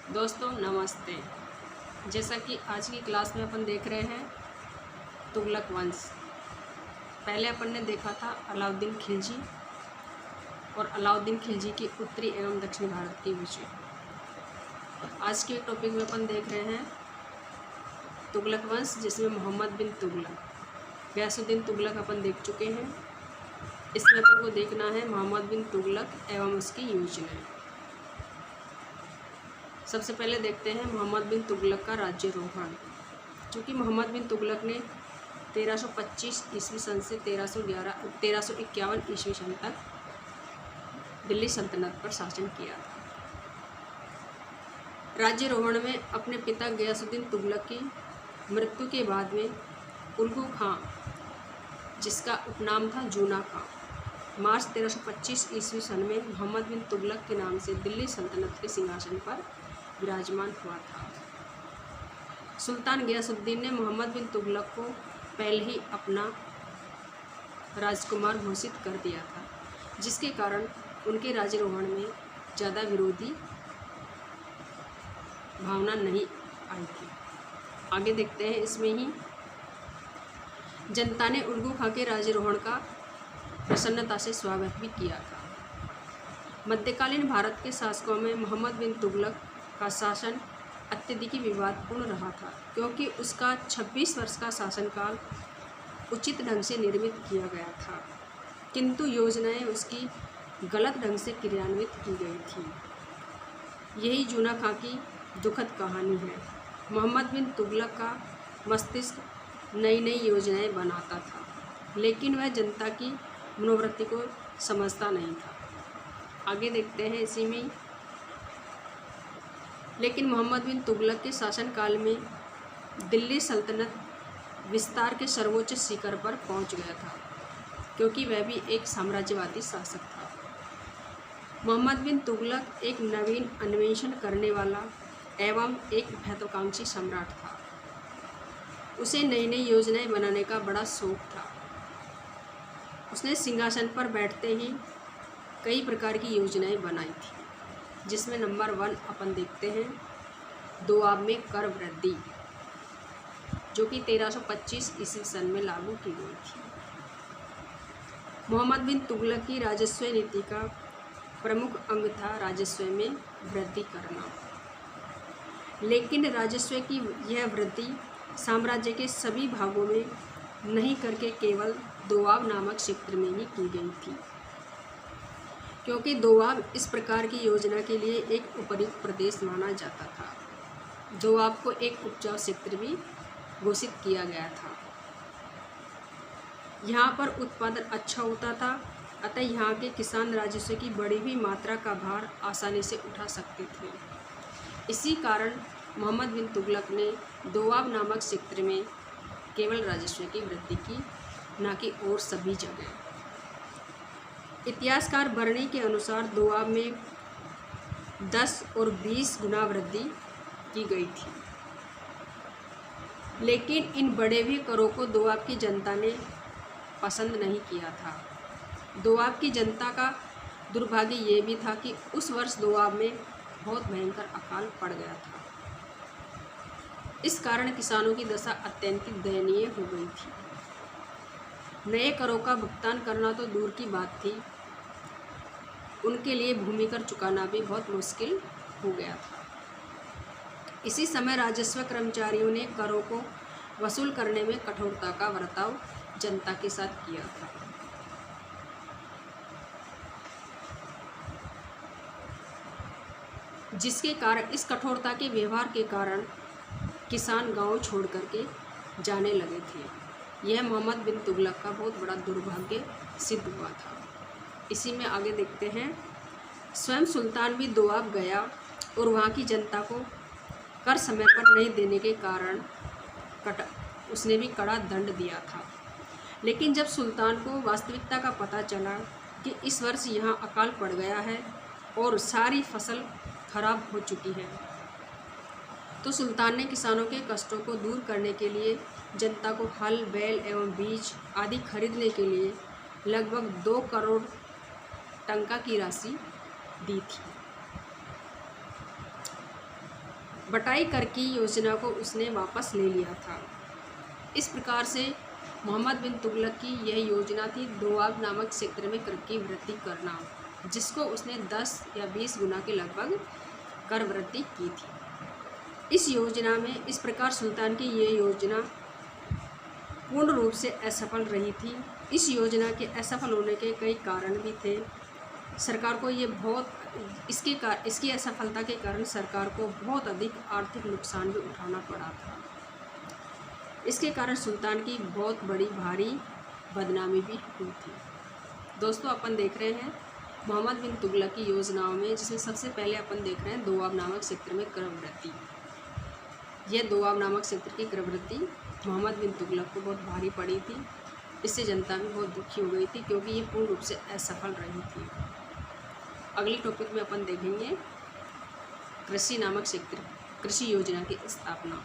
दोस्तों नमस्ते। जैसा कि आज की क्लास में अपन देख रहे हैं तुगलक वंश। पहले अपन ने देखा था अलाउद्दीन खिलजी और अलाउद्दीन खिलजी की उत्तरी एवं दक्षिणी भारत की विजय। आज के टॉपिक में अपन देख रहे हैं तुगलक वंश, जिसमें मोहम्मद बिन तुगलक, गयासुद्दीन तुगलक अपन देख चुके हैं। इसमें अपन को देखना है मोहम्मद बिन तुगलक एवं उसकी योजनाएं। सबसे पहले देखते हैं मोहम्मद बिन तुगलक का राज्यारोहण। क्योंकि मोहम्मद बिन तुगलक ने 1325 ईस्वी सन से 1351 ईस्वी सन तक दिल्ली सल्तनत पर शासन किया था। राज्यारोहण में अपने पिता गयासुद्दीन तुगलक की मृत्यु के बाद में उल्गू खां, जिसका उपनाम था जूना खां, मार्च 1325 ईस्वी सन में मोहम्मद बिन तुगलक के नाम से दिल्ली सल्तनत के सिंहासन पर विराजमान हुआ था। सुल्तान गयासुद्दीन ने मोहम्मद बिन तुगलक को पहले ही अपना राजकुमार घोषित कर दिया था, जिसके कारण उनके राज्यारोहण में ज़्यादा विरोधी भावना नहीं आई थी। आगे देखते हैं। इसमें ही जनता ने उल्गू खां के राज्यारोहण का प्रसन्नता से स्वागत भी किया था। मध्यकालीन भारत के शासकों में मोहम्मद बिन तुगलक का शासन अत्यधिक विवादपूर्ण रहा था, क्योंकि उसका 26 वर्ष का शासनकाल उचित ढंग से निर्मित किया गया था, किंतु योजनाएं उसकी गलत ढंग से क्रियान्वित की गई थी। यही जूना खां की दुखद कहानी है। मोहम्मद बिन तुगलक का मस्तिष्क नई नई योजनाएं बनाता था, लेकिन वह जनता की मनोवृत्ति को समझता नहीं था। आगे देखते हैं। इसी में लेकिन मोहम्मद बिन तुगलक के शासनकाल में दिल्ली सल्तनत विस्तार के सर्वोच्च शिखर पर पहुंच गया था, क्योंकि वह भी एक साम्राज्यवादी शासक था। मोहम्मद बिन तुगलक एक नवीन अन्वेषण करने वाला एवं एक महत्वाकांक्षी सम्राट था। उसे नई नई योजनाएं बनाने का बड़ा शौक था। उसने सिंहासन पर बैठते ही कई प्रकार की योजनाएं बनाई थी, जिसमें नंबर 1 अपन देखते हैं दोआब में कर वृद्धि, जो कि 1325 ईस्वी सन में लागू की गई थी। मोहम्मद बिन तुगलक की राजस्व नीति का प्रमुख अंग था राजस्व में वृद्धि करना, लेकिन राजस्व की यह वृद्धि साम्राज्य के सभी भागों में नहीं करके केवल दोआब नामक क्षेत्र में ही की गई थी, क्योंकि दोआब इस प्रकार की योजना के लिए एक उपयुक्त प्रदेश माना जाता था। दोआब को एक उपजाऊ क्षेत्र भी घोषित किया गया था। यहाँ पर उत्पादन अच्छा होता था, अतः यहाँ के किसान राजस्व की बढ़ी हुई मात्रा का भार आसानी से उठा सकते थे। इसी कारण मोहम्मद बिन तुगलक ने दोआब नामक क्षेत्र में केवल राजस्व की वृद्धि की, न कि और सभी जगह। इतिहासकार बरनी के अनुसार दोआब में 10 और 20 गुना वृद्धि की गई थी, लेकिन इन बढ़े हुए करों को दोआब की जनता ने पसंद नहीं किया था। दोआब की जनता का दुर्भाग्य ये भी था कि उस वर्ष दोआब में बहुत भयंकर अकाल पड़ गया था। इस कारण किसानों की दशा अत्यंत दयनीय हो गई थी। नए करों का भुगतान करना तो दूर की बात थी, उनके लिए भूमि कर चुकाना भी बहुत मुश्किल हो गया था। इसी समय राजस्व कर्मचारियों ने करों को वसूल करने में कठोरता का बर्ताव जनता के साथ किया था। जिसके कारण इस कठोरता के व्यवहार के कारण किसान गांव छोड़ करके जाने लगे थे। यह मोहम्मद बिन तुगलक का बहुत बड़ा दुर्भाग्य सिद्ध हुआ था। इसी में आगे देखते हैं। स्वयं सुल्तान भी दोआब गया और वहाँ की जनता को कर समय पर नहीं देने के कारण उसने भी कड़ा दंड दिया था। लेकिन जब सुल्तान को वास्तविकता का पता चला कि इस वर्ष यहाँ अकाल पड़ गया है और सारी फसल खराब हो चुकी है, तो सुल्तान ने किसानों के कष्टों को दूर करने के लिए जनता को हल, बैल एवं बीज आदि खरीदने के लिए लगभग 2 करोड़ टंका की राशि दी थी। बटाई कर की योजना को उसने वापस ले लिया था। इस प्रकार से मोहम्मद बिन तुगलक की यह योजना थी दोआब नामक क्षेत्र में कर की वृद्धि करना, जिसको उसने 10 या 20 गुना के लगभग कर वृद्धि की थी। इस योजना में इस प्रकार सुल्तान की यह योजना पूर्ण रूप से असफल रही थी। इस योजना के असफल होने के कई कारण भी थे। सरकार को ये इसकी असफलता के कारण सरकार को बहुत अधिक आर्थिक नुकसान भी उठाना पड़ा था। इसके कारण सुल्तान की बहुत बड़ी भारी बदनामी भी हुई थी। दोस्तों, अपन देख रहे हैं मोहम्मद बिन तुगलक की योजनाओं में, जिसमें सबसे पहले अपन देख रहे हैं दोआब नामक क्षेत्र में कर वृद्धि। यह दोआब नामक क्षेत्र की कर वृद्धि मोहम्मद बिन तुगलक को बहुत भारी पड़ी थी। इससे जनता भी बहुत दुखी हो गई थी, क्योंकि ये पूर्ण रूप से असफल रही थी। अगले टॉपिक में अपन देखेंगे कृषि नामक क्षेत्र, कृषि योजना की स्थापना।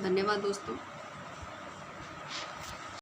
धन्यवाद दोस्तों।